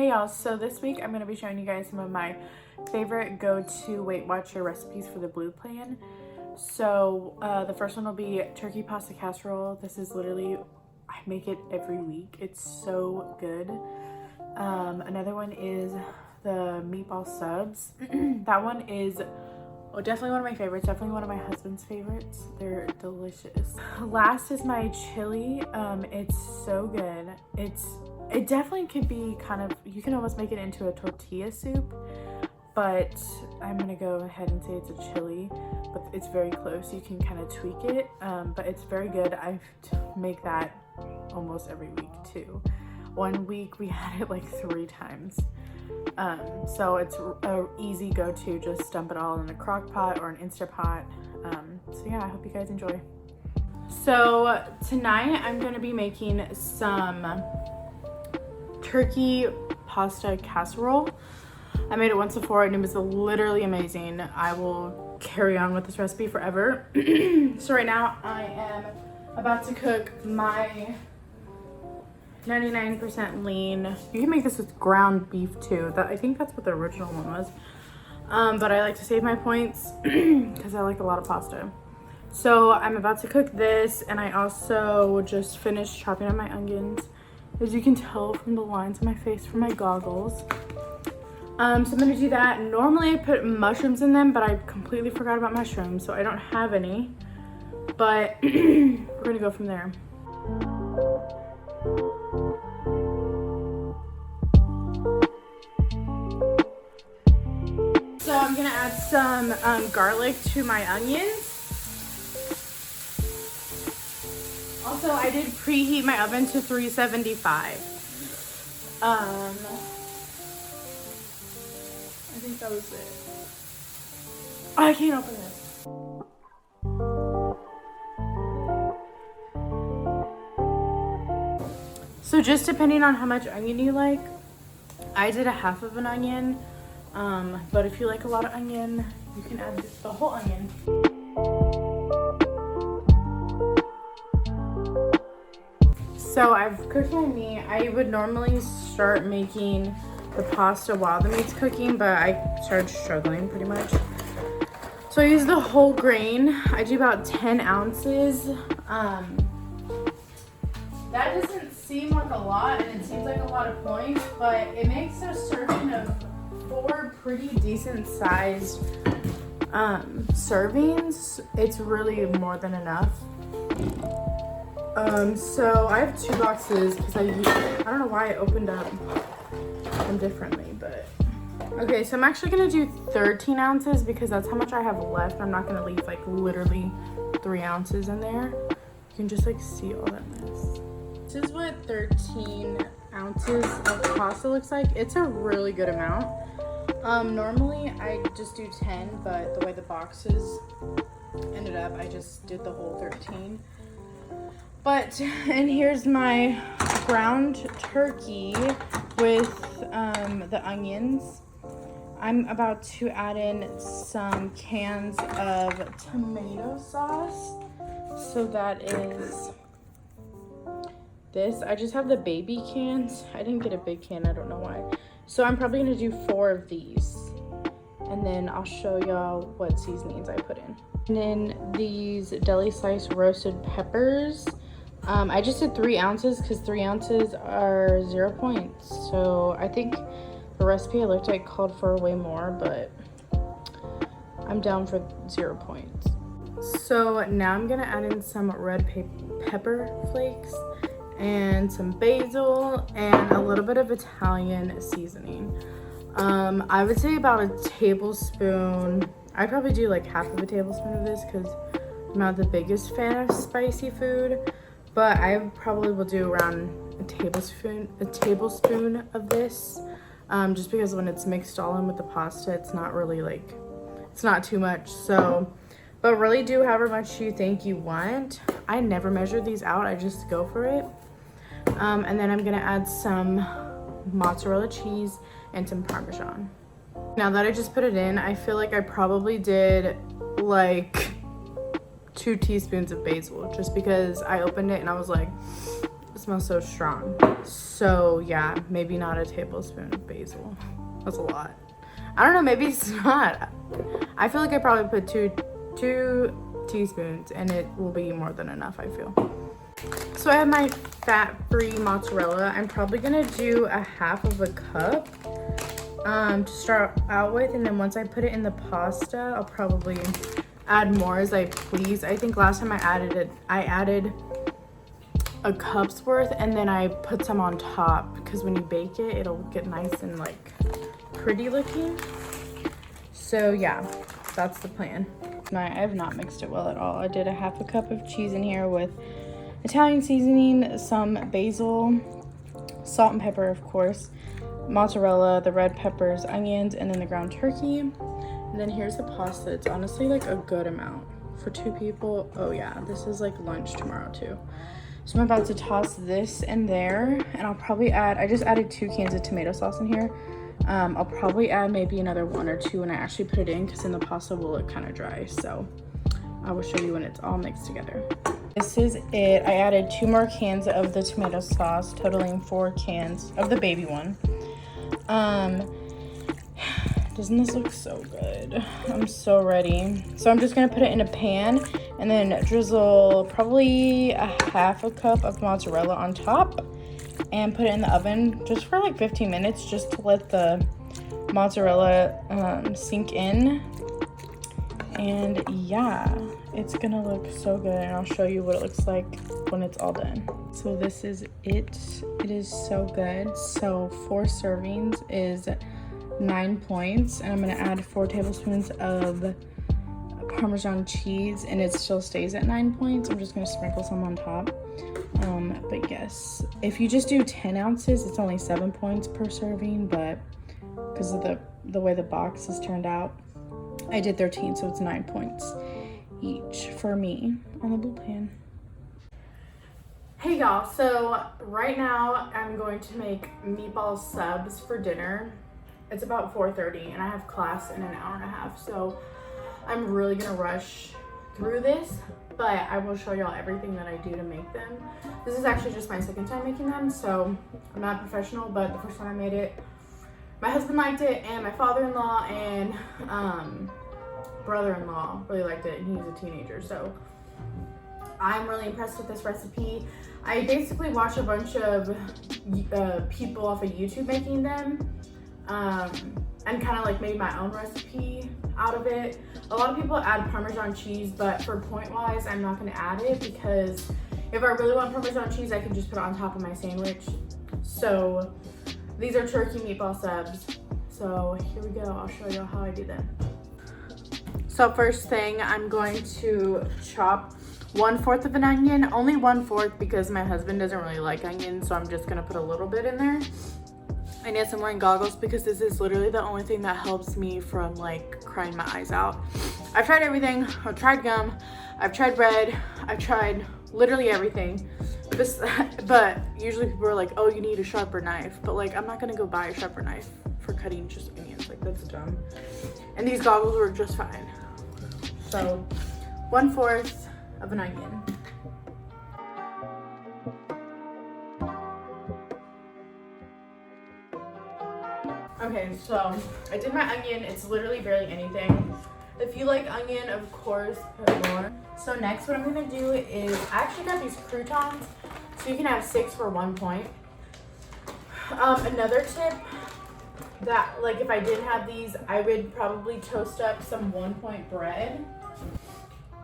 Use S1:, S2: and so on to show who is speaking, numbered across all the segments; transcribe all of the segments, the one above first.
S1: Hey y'all, so this week I'm going to be showing you guys some of my favorite go-to Weight Watcher recipes for the Blue Plan. So the first one will be turkey pasta casserole. This is literally, I make it every week. It's so good. Another one is the Meatball Subs. That one is definitely one of my favorites, definitely one of my husband's favorites. They're delicious. Last is my chili. It's so good. It definitely could be kind of, you can almost make it into a tortilla soup, but I'm gonna go ahead and say it's a chili, but it's very close. You can kind of tweak it, but it's very good. I make that almost every week too. One week we had it like 3 times. So it's a easy go-to, just dump it all in a crock pot or an Instapot. So yeah, I hope you guys enjoy. So tonight I'm gonna be making some turkey pasta casserole. I made it once before and it was literally amazing. I will carry on with this recipe forever. So right now I am about to cook my 99% lean. You can make this with ground beef too. I think that's what the original one was. But I like to save my points because I like a lot of pasta. So I'm about to cook this, and I also just finished chopping up my onions, as you can tell from the lines on my face from my goggles. So I'm gonna do that. Normally I put mushrooms in them, but I completely forgot about mushrooms, so I don't have any. But we're gonna go from there. So I'm gonna add some garlic to my onions. Also, I did preheat my oven to 375. I think that was it. Oh, I can't open this. So just depending on how much onion you like, I did a half of an onion. But if you like a lot of onion, you can add the whole onion. So I've cooked my meat. I would normally start making the pasta while the meat's cooking, but I started struggling pretty much. So I use the whole grain. I do about 10 ounces. That doesn't seem like a lot, and it seems like a lot of points, but it makes a serving of 4 pretty decent sized servings. It's really more than enough. So I have 2 boxes because I don't know why I opened up them differently, but okay, so I'm actually gonna do 13 ounces because that's how much I have left. I'm not gonna leave like literally 3 ounces in there. You can just like see all that mess. This is what 13 ounces of pasta looks like. It's a really good amount. Normally I just do 10, but the way the boxes ended up, I just did the whole 13. But, and here's my ground turkey with the onions. I'm about to add in some cans of tomato sauce. So that is this. I just have the baby cans. I didn't get a big can, I don't know why. So I'm probably gonna do 4 of these. And then I'll show y'all what seasonings I put in. And then these deli sliced roasted peppers. I just did 3 ounces because 3 ounces are 0 points. So I think the recipe I looked at called for way more, but I'm down for 0 points. So now I'm gonna add in some red pepper flakes and some basil and a little bit of Italian seasoning. I would say about a tablespoon. I probably do like half of a tablespoon of this because I'm not the biggest fan of spicy food. But I probably will do around a tablespoon of this, just because when it's mixed all in with the pasta, it's not really like, it's not too much. So, but really do however much you think you want. I never measure these out, I just go for it. And then I'm gonna add some mozzarella cheese and some Parmesan. Now that I just put it in, I feel like I probably did like 2 teaspoons of basil, just because I opened it and I was like, smells so strong. So yeah, maybe not a tablespoon of basil. That's a lot. I don't know, maybe it's not. I feel like I probably put two teaspoons and it will be more than enough, I feel. So I have my fat-free mozzarella. I'm probably gonna do a half of a cup to start out with, and then once I put it in the pasta, I'll probably add more as I please. I think last time I added a cup's worth, and then I put some on top because when you bake it, it'll get nice and like pretty looking. So yeah, that's the plan. I have not mixed it well at all. I did a half a cup of cheese in here with Italian seasoning, some basil, salt and pepper, of course, mozzarella, the red peppers, onions, and then the ground turkey. And then here's the pasta. It's honestly like a good amount for 2 people. Oh yeah, this is like lunch tomorrow too. So I'm about to toss this in there, and I'll probably add, I just added 2 cans of tomato sauce in here. I'll probably add maybe another 1 or 2 when I actually put it in, because then the pasta will look kind of dry. So I will show you when it's all mixed together. This is it. I added 2 more cans of the tomato sauce, totaling 4 cans of the baby one. Doesn't this look so good? I'm so ready. So I'm just gonna put it in a pan and then drizzle probably a half a cup of mozzarella on top and put it in the oven just for like 15 minutes, just to let the mozzarella sink in. And yeah, it's gonna look so good, and I'll show you what it looks like when it's all done. So this is it. It is so good. So 4 servings is 9 points, and I'm gonna add 4 tablespoons of Parmesan cheese, and it still stays at 9 points. I'm just gonna sprinkle some on top. But yes, if you just do 10 ounces, it's only 7 points per serving, but because of the way the box is turned out, I did 13, so it's 9 points each for me on the blue pan. Hey y'all, so right now I'm going to make meatball subs for dinner. It's about 4:30 and I have class in an hour and a half, so I'm really gonna rush through this, but I will show y'all everything that I do to make them. This is actually just my second time making them, so I'm not professional, but the first time I made it, my husband liked it, and my father-in-law and brother-in-law really liked it, and he was a teenager, so I'm really impressed with this recipe. I basically watched a bunch of people off of YouTube making them, and kind of like made my own recipe out of it. A lot of people add Parmesan cheese, but for point wise, I'm not going to add it, because if I really want Parmesan cheese, I can just put it on top of my sandwich. So these are turkey meatball subs. So here we go. I'll show you how I do them. So first thing, I'm going to chop 1/4 of an onion, only 1/4 because my husband doesn't really like onions, so I'm just gonna put a little bit in there. And yes, I'm wearing goggles because this is literally the only thing that helps me from like crying my eyes out. I've tried everything. I've tried gum, I've tried bread, I've tried literally everything. But usually people are like, oh, you need a sharper knife. But like, I'm not gonna go buy a sharper knife for cutting just onions. Like, that's dumb. And these goggles work just fine. So 1/4 of an onion. Okay, so I did my onion. It's literally barely anything. If you like onion, of course, put more. So next, what I'm gonna do is, I actually got these croutons, so you can have 6 for 1 point. Another tip, that like if I didn't have these, I would probably toast up some 1 point bread.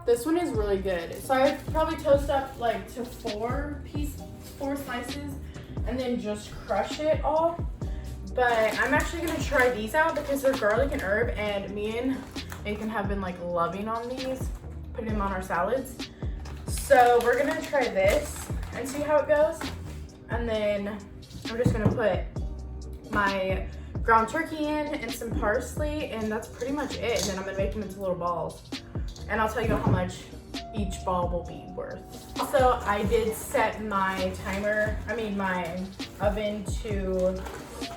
S1: This one is really good. So I would probably toast up like to 4 slices and then just crush it all. But I'm actually gonna try these out because they're garlic and herb, and me and Nathan have been like loving on these, putting them on our salads. So we're gonna try this and see how it goes. And then I'm just gonna put my ground turkey in and some parsley, and that's pretty much it. And then I'm gonna make them into little balls. And I'll tell you how much each ball will be worth. Also, I did set my my oven to,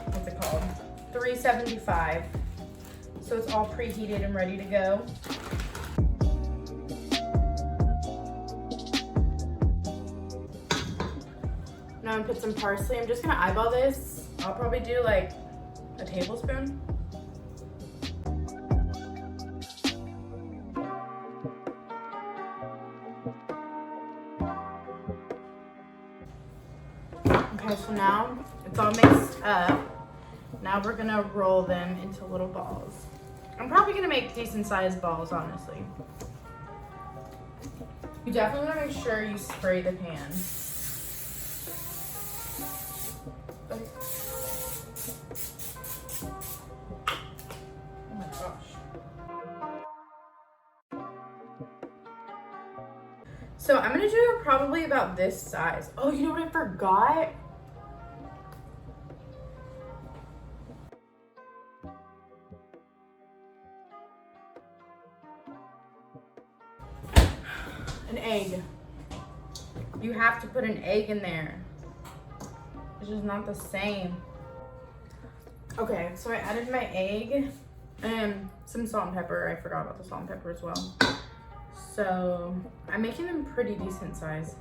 S1: what's it called? 375. So it's all preheated and ready to go. gonna put some parsley. I'm just gonna eyeball this. I'll probably do like a tablespoon. Okay, so now it's all mixed up. Now we're gonna roll them into little balls. I'm probably gonna make decent sized balls, honestly. You definitely wanna make sure you spray the pan. Oh my gosh. So I'm gonna do probably about this size. Oh, you know what I forgot? An egg. You have to put an egg in there. It's just not the same. Okay, so I added my egg and some salt and pepper. I forgot about the salt and pepper as well. So I'm making them pretty decent size.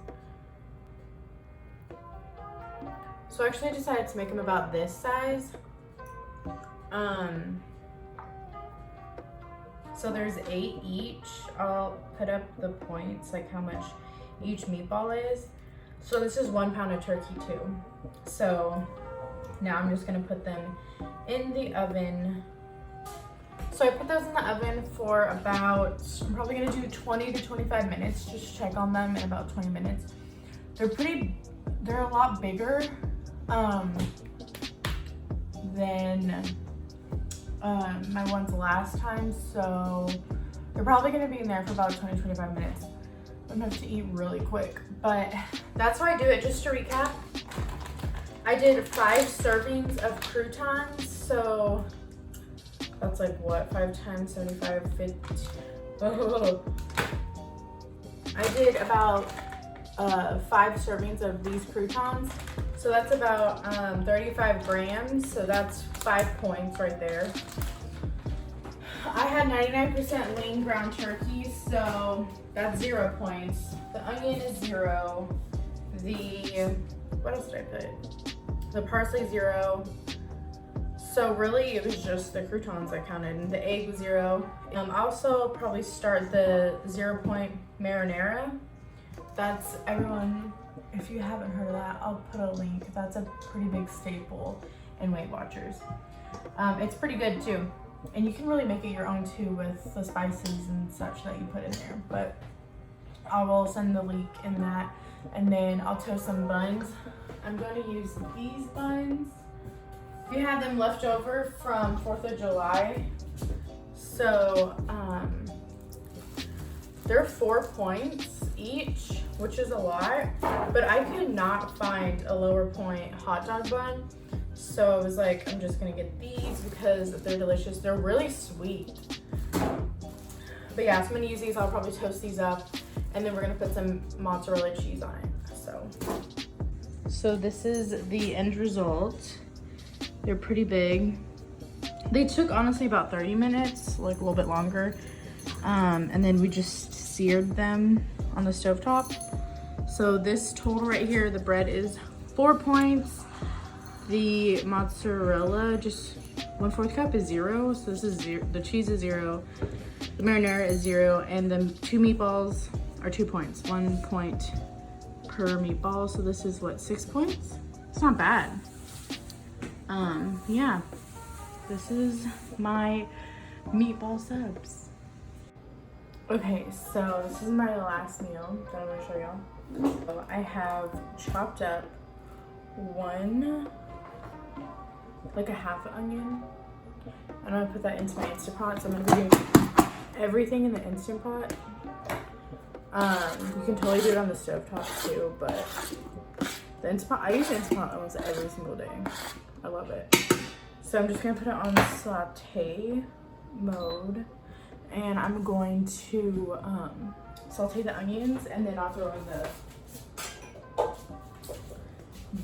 S1: So actually I decided to make them about this size. So there's 8 each. I'll put up the points, like how much each meatball is. So this is 1 pound of turkey too. So now I'm just gonna put them in the oven. So I put those in the oven for about, I'm probably gonna do 20 to 25 minutes. Just check on them in about 20 minutes. They're a lot bigger than my ones last time, so they're probably gonna be in there for about 20-25 minutes. I'm gonna have to eat really quick, but that's why I do it. Just to recap, I did 5 servings of croutons, so that's like what, 5 times 75, 50. Oh. I did about 5 servings of these croutons, so that's about 35 grams, so that's 5 points right there. I had 99% lean ground turkey, so that's 0 points. The onion is 0. What else did I put? The parsley 0. So really it was just the croutons I counted, and the egg was 0. Also probably start the 0 point marinara. That's, everyone, if you haven't heard of that, I'll put a link. That's a pretty big staple in Weight Watchers. It's pretty good too. And you can really make it your own too with the spices and such that you put in there. But I will send the link in that. And then I'll toast some buns. I'm going to use these buns. We have them left over from 4th of July. So they're 4 points each, which is a lot, but I could not find a lower point hot dog bun. So I was like, I'm just gonna get these because they're delicious. They're really sweet. But yeah, so I'm gonna use these. I'll probably toast these up, and then we're gonna put some mozzarella cheese on it. So this is the end result. They're pretty big. They took honestly about 30 minutes, like a little bit longer. And then we just seared them on the stovetop. So this total right here, the bread is 4 points. The mozzarella, just 1/4 cup, is 0. So this is 0. The cheese is 0. The marinara is 0. And the 2 meatballs are 2 points. 1 point per meatball. So this is what, 6 points? It's not bad. Yeah, this is my meatball subs. Okay, so this is my last meal that I'm gonna show y'all. So I have chopped up like a half an onion. I'm gonna put that into my Instant Pot. So I'm gonna be doing everything in the Instant Pot. You can totally do it on the stovetop too, but the Instant Pot, I use the Instant Pot almost every single day. I love it. So I'm just gonna put it on saute mode, and I'm going to saute the onions, and then I'll throw in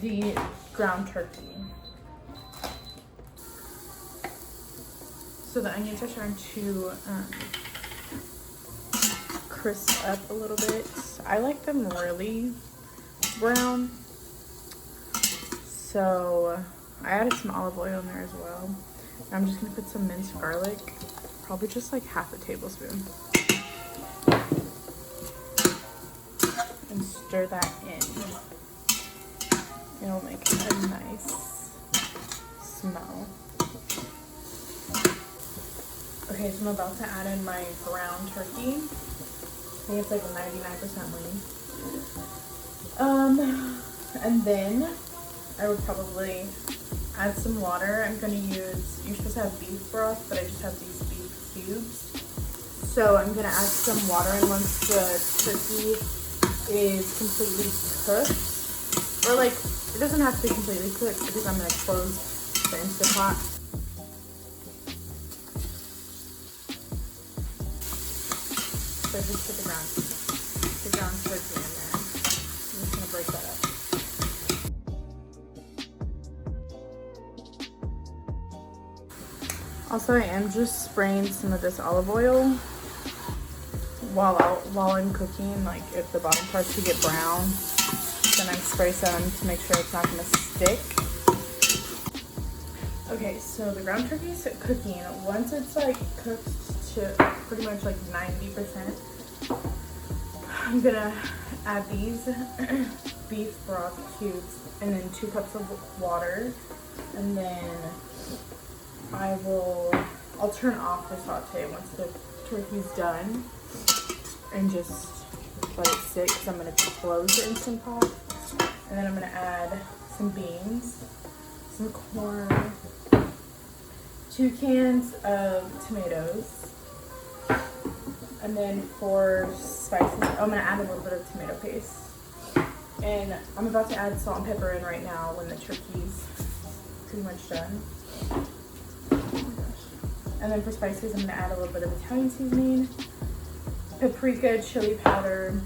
S1: the ground turkey. So the onions are starting to crisp up a little bit. I like them really brown. So I added some olive oil in there as well. And I'm just gonna put some minced garlic, probably just like half a tablespoon. And stir that in. It'll make a nice smell. Okay, so I'm about to add in my ground turkey. I think it's like 99% lean. And then I would probably add some water. I'm gonna use, you're supposed to have beef broth, but I just have these beef cubes. So I'm gonna add some water, and once the turkey is completely cooked, or like, it doesn't have to be completely cooked because I'm gonna close the Instant Pot. So just put the ground turkey in there. I'm just gonna break that up. Also, I am just spraying some of this olive oil while I'm cooking. Like if the bottom parts could get brown, then I spray some to make sure it's not gonna stick. Okay, so the ground turkey is cooking. Once it's like cooked to pretty much like 90%, I'm gonna add these beef broth cubes and then 2 cups of water, and then I'll turn off the saute once the turkey's done and just let it sit, because I'm gonna close the Instant Pot. And then I'm gonna add some beans, some corn, 2 cans of tomatoes, and then for spices, I'm gonna add a little bit of tomato paste. And I'm about to add salt and pepper in right now when the turkey's pretty much done. And then for spices, I'm gonna add a little bit of Italian seasoning, paprika, chili powder,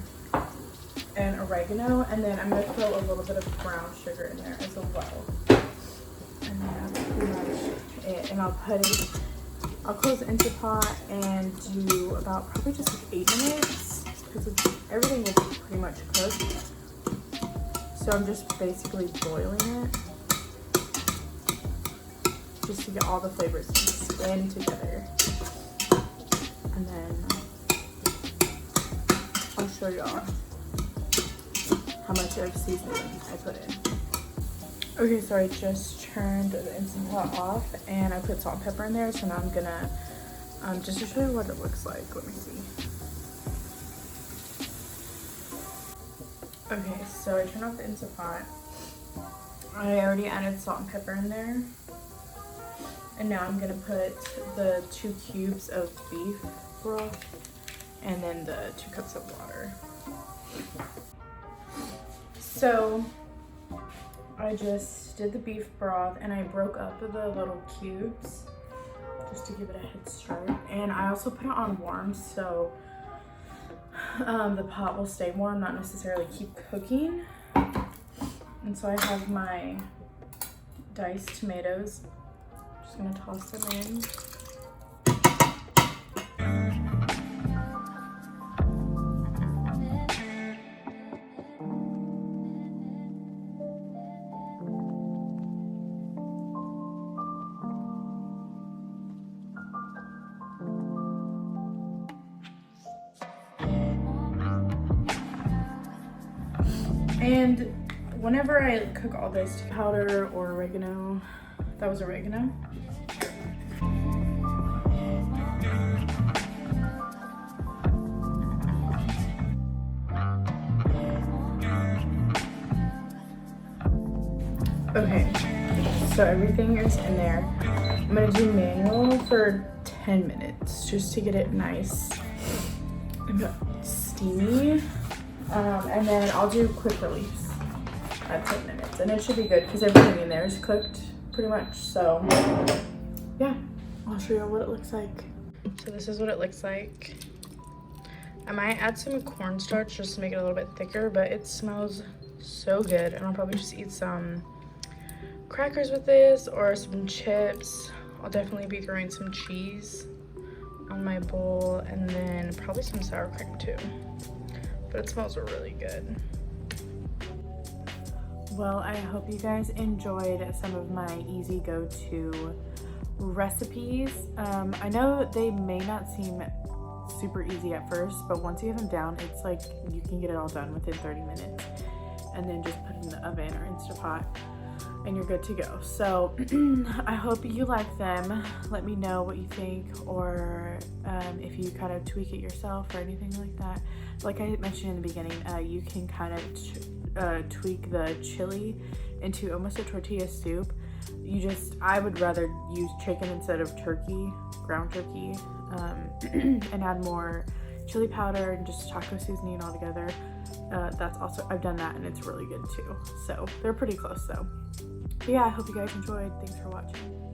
S1: and oregano. And then I'm gonna throw a little bit of brown sugar in there as well. And then that's pretty much it. And I'll close the Instant Pot and do about probably just like 8 minutes, because everything will be pretty much cooked. So I'm just basically boiling it, just to get all the flavors in together. And then I'll show y'all how much of seasoning I put in. Okay, so I just turned the Instant Pot off and I put salt and pepper in there. So now I'm gonna, just to show you what it looks like, let me see. Okay, so I turned off the Instant Pot. I already added salt and pepper in there. And now I'm gonna put the 2 cubes of beef broth and then the 2 cups of water. So I just did the beef broth and I broke up the little cubes just to give it a head start. And I also put it on warm, so the pot will stay warm, not necessarily keep cooking. And so I have my diced tomatoes. Just gonna toss them in. And whenever I cook all this, powder or oregano, that was oregano. Okay, so everything is in there. I'm gonna do manual for 10 minutes just to get it nice and steamy. And then I'll do quick release at 10 minutes. And it should be good because everything in there is cooked pretty much. So yeah, I'll show you what it looks like. So this is what it looks like. I might add some cornstarch just to make it a little bit thicker, but it smells so good. And I'll probably just eat some crackers with this or some chips. I'll definitely be throwing some cheese on my bowl and then probably some sour cream too. But it smells really good. Well, I hope you guys enjoyed some of my easy go-to recipes. I know they may not seem super easy at first, but once you have them down, it's like you can get it all done within 30 minutes and then just put it in the oven or Instapot and you're good to go. So I hope you like them. Let me know what you think, or if you kind of tweak it yourself or anything like that. Like I mentioned in the beginning, you can kind of tweak the chili into almost a tortilla soup. I would rather use chicken instead of turkey, ground turkey, and add more chili powder and just taco seasoning all together. That's also, I've done that and it's really good too. So they're pretty close though. But yeah, I hope you guys enjoyed. Thanks for watching.